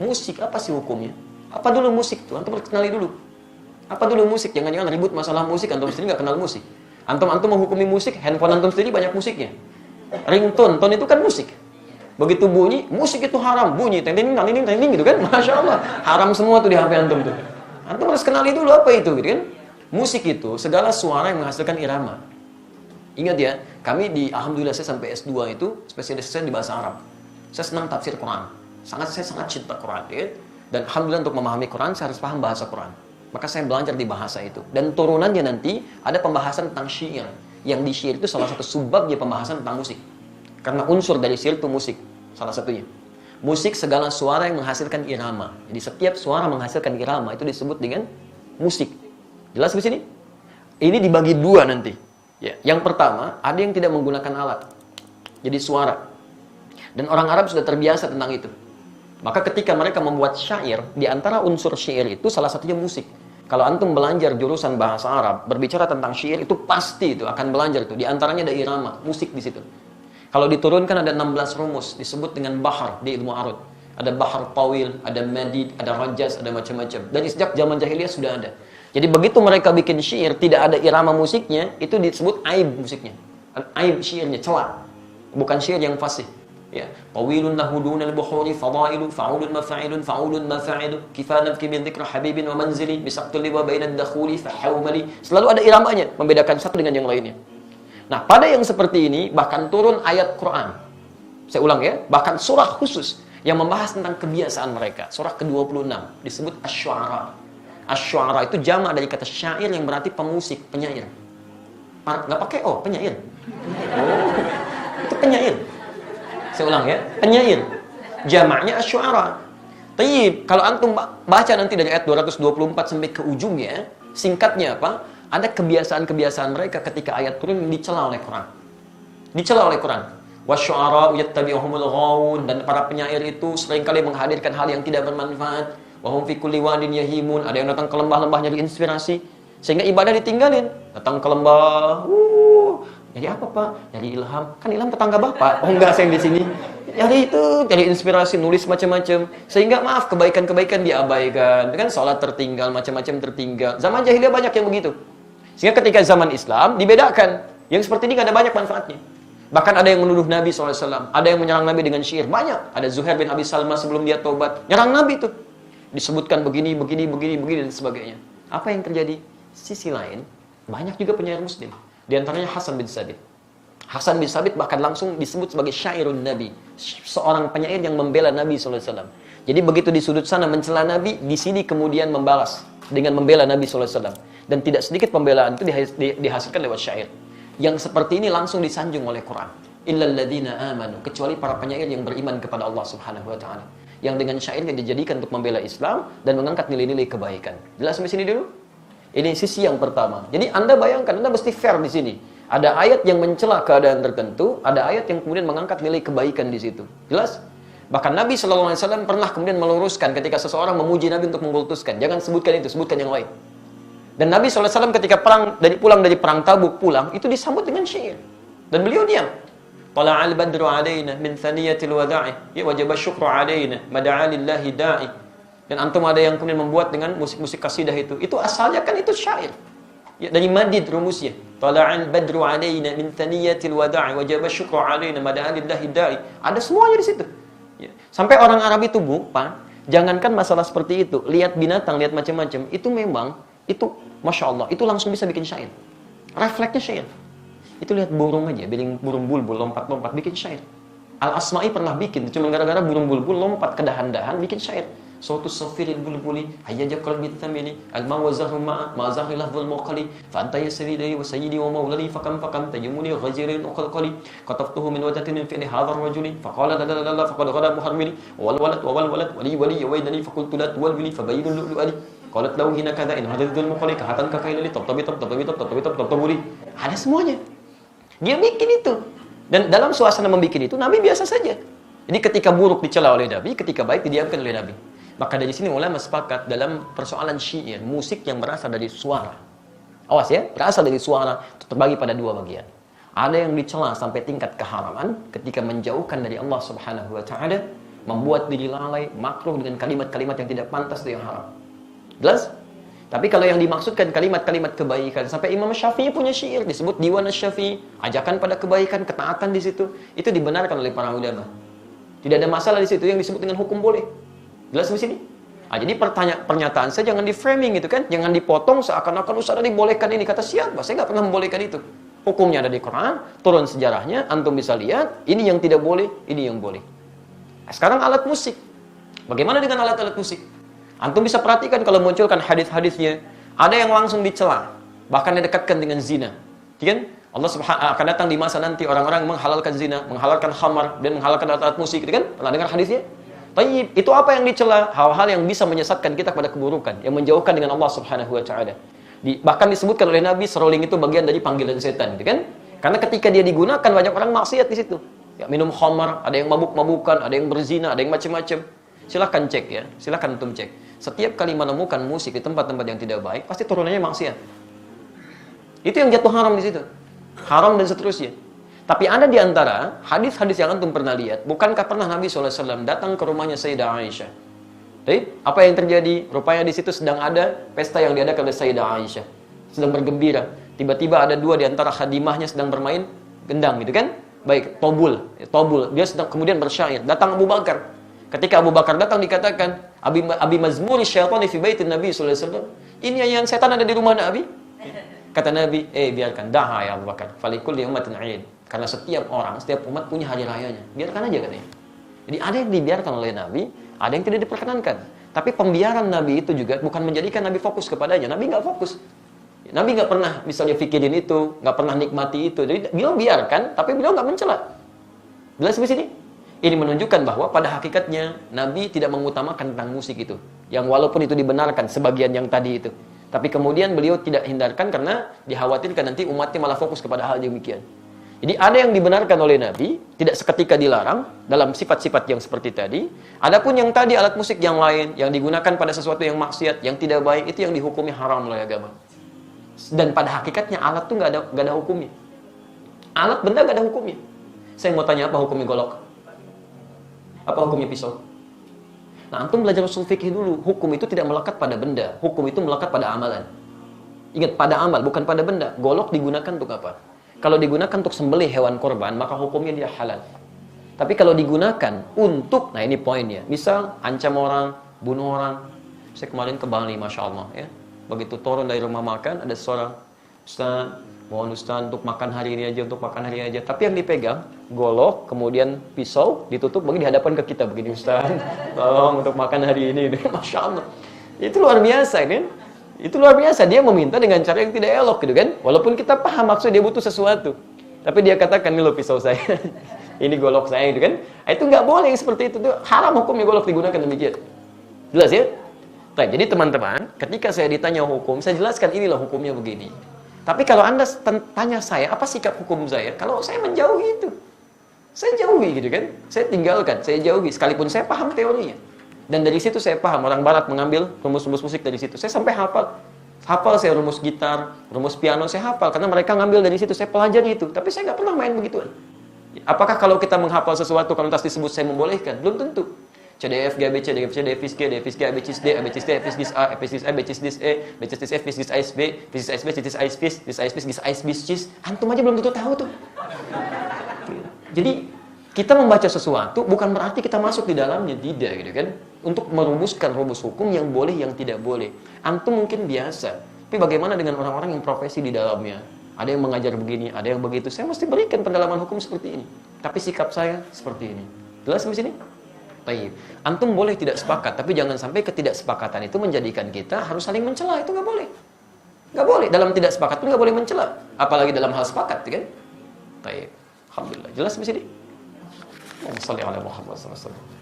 Musik apa sih hukumnya? Apa dulu musik tuh? Antum harus kenali dulu. Apa dulu musik? Jangan-jangan ribut masalah musik, antum sendiri nggak kenal musik. Antum menghukumi musik, handphone antum sendiri banyak musiknya. Ringtone, tone itu kan musik. Begitu bunyi, musik itu haram. Bunyi, ting ting ting ting ting gitu kan? Masya Allah, haram semua tuh di HP antum tuh. Antum harus kenali dulu apa itu, gitu kan? Musik itu segala suara yang menghasilkan irama. Ingat ya, kami alhamdulillah saya sampai S2 itu spesialis saya di bahasa Arab. Saya senang tafsir Quran. Saya sangat cinta Quran, ya. Dan alhamdulillah untuk memahami Quran saya harus paham bahasa Quran. Maka saya belajar di bahasa itu. Dan turunannya nanti ada pembahasan tentang syair. Yang di syair itu salah satu subbabnya pembahasan tentang musik. Karena unsur dari syair itu musik, salah satunya. Musik segala suara yang menghasilkan irama. Jadi setiap suara menghasilkan irama itu disebut dengan musik. Jelas di sini? Ini dibagi dua nanti. Ya. Yang pertama, ada yang tidak menggunakan alat. Jadi suara. Dan orang Arab sudah terbiasa tentang itu. Maka ketika mereka membuat syair, di antara unsur syair itu salah satunya musik. Kalau antum belajar jurusan bahasa Arab, berbicara tentang syair itu pasti itu akan belajar itu. Di antaranya ada irama, musik di situ. Kalau diturunkan ada 16 rumus, disebut dengan bahar di ilmu arud. Ada bahar tawil, ada madid, ada rajaz, ada macam-macam. Dan sejak zaman jahiliyah sudah ada. Jadi begitu mereka bikin syair, tidak ada irama musiknya, itu disebut aib musiknya. Aib syairnya, celah. Bukan syair yang fasih. Ya, tawilun lahu dunal buhuri fadailu fa'ulun mafa'ilun fa'ulun mafa'ilu kifanan fi min dzikra habibin wa manzili bisaqtul liwa bainad dakhuli fahawmali. Selalu ada iramanya, membedakan satu dengan yang lainnya. Nah, pada yang seperti ini bahkan turun ayat Quran. Saya ulang ya, bahkan surah khusus yang membahas tentang kebiasaan mereka. Surah ke-26 disebut Asy-Syu'ara. Asy-Syu'ara itu jamak dari kata syair yang berarti pemusik, penyair. Nggak pakai penyair. Oh, itu penyair. Saya ulang ya, penyair. Jamaknya Asy-Syu'ara. Tayyib, kalau antum baca nanti dari ayat 224 sampai ke ujungnya, singkatnya apa? Ada kebiasaan-kebiasaan mereka ketika ayat turun dicela oleh Quran. Dicela oleh Quran. Wasyu'ara yattabi'uhumul ghawun, dan para penyair itu seringkali menghadirkan hal yang tidak bermanfaat. Wa hum fi kulli wadin yahimun, ada yang datang ke lembah-lembah nyari inspirasi sehingga ibadah ditinggalin. Datang ke lembah, jadi apa Pak? Jadi ilham. Kan ilham tetangga Bapak. Oh enggak, saya di sini. Jadi itu, jadi inspirasi, nulis macam-macam. Sehingga maaf, kebaikan-kebaikan diabaikan. Kan sholat tertinggal, macam-macam tertinggal. Zaman jahiliyah banyak yang begitu. Sehingga ketika zaman Islam dibedakan. Yang seperti ini gak ada banyak manfaatnya. Bahkan ada yang menuduh Nabi SAW. Ada yang menyerang Nabi dengan syair. Banyak. Ada Zuhair bin Abi Salma sebelum dia taubat. Nyerang Nabi itu. Disebutkan begini, dan sebagainya. Apa yang terjadi? Sisi lain, banyak juga penyair muslim. Di antaranya Hasan bin Sabit. Hasan bin Sabit bahkan langsung disebut sebagai syairun Nabi. Seorang penyair yang membela Nabi SAW. Jadi begitu di sudut sana mencela Nabi, di sini kemudian membalas dengan membela Nabi SAW. Dan tidak sedikit pembelaan itu dihasilkan lewat syair. Yang seperti ini langsung disanjung oleh Quran. Illal ladzina amanu, kecuali para penyair yang beriman kepada Allah Subhanahu wa taala. Yang dengan syairnya dijadikan untuk membela Islam dan mengangkat nilai-nilai kebaikan. Jelas sampai sini dulu? Ini sisi yang pertama. Jadi Anda bayangkan, Anda mesti fair di sini. Ada ayat yang mencela keadaan tertentu, ada ayat yang kemudian mengangkat nilai kebaikan di situ. Jelas? Bahkan Nabi SAW pernah kemudian meluruskan ketika seseorang memuji Nabi untuk mengkultuskan. Jangan sebutkan itu, sebutkan yang lain. Dan Nabi SAW ketika pulang dari perang Tabuk pulang, itu disambut dengan syair. Dan beliau diam. Tala'al badru alaina min thaniyatil wada'i, ya wajaba syukru alaina, mada'a lillahi da'i. Dan antum ada yang kemudian membuat dengan musik-musik kasidah itu. Itu asalnya kan itu syair. Ya, dari madid rumusnya. Tala'al badru alaina min thaniyatil wada'i wajaba syukru alaina mada'a lillahi da'i. Ada semuanya di situ. Ya. Sampai orang Arab itu Pak, jangankan masalah seperti itu, lihat binatang, lihat macam-macam, itu memang itu Masya Allah, itu langsung bisa bikin syair. Refleksnya syair. Itu lihat burung aja, burung bulbul lompat-lompat bikin syair. Al-Asma'i pernah bikin, cuma gara-gara burung bulbul lompat ke dahan-dahan bikin syair. Sautu safiril bulbuli hayyaja qalbi thamili alma wa zahru ma zahri lahzul muqali fa anta yasridi wa sayyidi wa mawlali fakam tajumuni ghajirin uqalqali qataftuhu min wajhatin fi hadha ar-rajuli faqala la faqad ghada muharmili wal walad wali waydani faqultu la tuwalbili fabayyinul lu'lu'ali qalat lahu hina kadha in hadithul muqali kahatan kakailali tabtabuli. Ada semuanya. Dia bikin itu. Dan dalam suasana membikin itu Nabi biasa saja. Jadi ketika buruk dicela oleh Nabi, ketika baik didiamkan oleh Nabi. Maka dari sini ulama sepakat dalam persoalan syair, musik yang berasal dari suara. Awas ya, berasal dari suara itu terbagi pada dua bagian. Ada yang dicela sampai tingkat keharaman ketika menjauhkan dari Allah Subhanahu wa taala, membuat diri lalai, makruh dengan kalimat-kalimat yang tidak pantas itu yang haram. Jelas? Tapi kalau yang dimaksudkan kalimat-kalimat kebaikan, sampai Imam Syafi'i punya syair disebut Diwan Asy-Syafi'i, ajakan pada kebaikan, ketaatan di situ, itu dibenarkan oleh para ulama. Tidak ada masalah di situ yang disebut dengan hukum boleh. Jelas di sini? Jadi pernyataan saya jangan di framing gitu kan, jangan dipotong seakan-akan Ustaz dibolehkan ini, kata siapa? Saya nggak pernah membolehkan itu. Hukumnya ada di Quran, turun sejarahnya, antum bisa lihat, ini yang tidak boleh, ini yang boleh. Sekarang alat musik. Bagaimana dengan alat-alat musik? Antum bisa perhatikan kalau munculkan hadis-hadisnya, ada yang langsung dicela, bahkan didekatkan dengan zina. Kan? Allah Subhanahu akan datang di masa nanti orang-orang menghalalkan zina, menghalalkan khamar dan menghalalkan alat-alat musik, gitu kan? Pernah dengar hadisnya? Tapi itu apa yang dicela? Hal-hal yang bisa menyesatkan kita kepada keburukan, yang menjauhkan dengan Allah Subhanahu wa taala. Bahkan disebutkan oleh Nabi, seruling itu bagian dari panggilan setan, gitu kan? Karena ketika dia digunakan banyak orang maksiat di situ. Ya, minum khamar, ada yang mabuk-mabukan, ada yang berzina, ada yang macam-macam. Silakan cek ya, silakan antum cek. Setiap kali menemukan musik di tempat-tempat yang tidak baik, pasti turunannya maksiat. Itu yang jatuh haram di situ. Haram dan seterusnya. Tapi ada di antara hadis-hadis yang antum pernah lihat, bukankah pernah Nabi SAW datang ke rumahnya Sayyidah Aisyah? Jadi, apa yang terjadi? Rupanya di situ sedang ada pesta yang diadakan oleh Sayyidah Aisyah. Sedang bergembira. Tiba-tiba ada dua di antara khadimahnya sedang bermain gendang gitu kan? Baik, tobul. Dia sedang kemudian bersyair. Datang Abu Bakar. Ketika Abu Bakar datang dikatakan, Abi mazmuri syaitani fi baitin Nabi sallallahu alaihi wasallam. Ini yang setan ada di rumah Nabi. Kata Nabi, biarkan, daha ya Abu Bakar. Falikul ummatin 'aid. Karena setiap orang, setiap umat punya hari rayanya. Biarkan aja katanya. Jadi ada yang dibiarkan oleh Nabi, ada yang tidak diperkenankan. Tapi pembiaran Nabi itu juga bukan menjadikan Nabi fokus kepadanya. Nabi nggak fokus. Nabi nggak pernah misalnya pikirin itu, nggak pernah nikmati itu. Jadi beliau biarkan, tapi beliau nggak mencela. Jelas di sini? Ini menunjukkan bahwa pada hakikatnya Nabi tidak mengutamakan tentang musik itu. Yang walaupun itu dibenarkan sebagian yang tadi itu. Tapi kemudian beliau tidak hindarkan karena dikhawatirkan nanti umatnya malah fokus kepada hal demikian. Jadi ada yang dibenarkan oleh Nabi, tidak seketika dilarang dalam sifat-sifat yang seperti tadi. Adapun yang tadi alat musik yang lain, yang digunakan pada sesuatu yang maksiat, yang tidak baik, itu yang dihukumi haram oleh agama. Dan pada hakikatnya alat itu nggak ada hukumnya. Alat benda nggak ada hukumnya. Saya mau tanya, apa hukumnya golok? Apa hukumnya pisau? Nah, antum belajar usul fikih dulu. Hukum itu tidak melekat pada benda. Hukum itu melekat pada amalan. Ingat, pada amal, bukan pada benda. Golok digunakan untuk apa? Kalau digunakan untuk sembelih hewan korban, maka hukumnya dia halal. Tapi kalau digunakan untuk, nah ini poinnya. Misal, ancam orang, bunuh orang. Saya kemarin ke Bali, Masya Allah. Ya. Begitu turun dari rumah makan, ada seorang, Ustaz, mohon Ustaz untuk makan hari ini aja, untuk makan hari ini aja. Tapi yang dipegang, golok, kemudian pisau, ditutup, bagi di hadapan ke kita. Begini, Ustaz, tolong untuk makan hari ini. Masya Allah. Itu luar biasa, kan? Itu luar biasa. Dia meminta dengan cara yang tidak elok, gitu kan? Walaupun kita paham maksudnya dia butuh sesuatu. Tapi dia katakan, ini loh pisau saya. Ini golok saya, gitu kan? Itu nggak boleh yang seperti itu. Itu haram hukumnya golok digunakan demikian. Jelas ya? Jadi teman-teman, ketika saya ditanya hukum, saya jelaskan inilah hukumnya begini. Tapi kalau Anda tanya saya, apa sikap hukum saya? Kalau saya menjauhi itu. Saya jauhi gitu kan. Saya tinggalkan, saya jauhi. Sekalipun saya paham teorinya. Dan dari situ saya paham, orang barat mengambil rumus-rumus musik dari situ. Saya sampai hafal. Hafal saya rumus gitar, rumus piano, saya hafal. Karena mereka ngambil dari situ, saya pelajari itu. Tapi saya nggak pernah main begituan. Apakah kalau kita menghafal sesuatu, kalau tas disebut saya membolehkan? Belum tentu. C, D, F, G, B, C, D, F, C, D, F, G, D, F, G, A, B, C, D, A, B, C, D, F, G, A, F, G, A, B, C, D, E, B, C, D, F, G, A, B, B, C, D, B, C, D, A, B, C, D, A, B, C, D, antum aja belum tentu tahu tuh. Jadi kita membaca sesuatu bukan berarti kita masuk di dalamnya, tidak gitu kan? Untuk merumuskan rumus hukum yang boleh, yang tidak boleh. Antum mungkin biasa, tapi bagaimana dengan orang-orang yang profesi di dalamnya? Ada yang mengajar begini, ada yang begitu. Saya mesti berikan pendalaman hukum seperti ini. Tapi sikap saya seperti ini. Jelas di sini? Baik. Antum boleh tidak sepakat, tapi jangan sampai ketidaksepakatan itu menjadikan kita harus saling mencela. Itu nggak boleh. Nggak boleh. Dalam tidak sepakat pun nggak boleh mencela. Apalagi dalam hal sepakat, kan? Baik. Alhamdulillah. Jelas di sini? Allahumma shalli ala Muhammad sallallahu alaihi wasallam.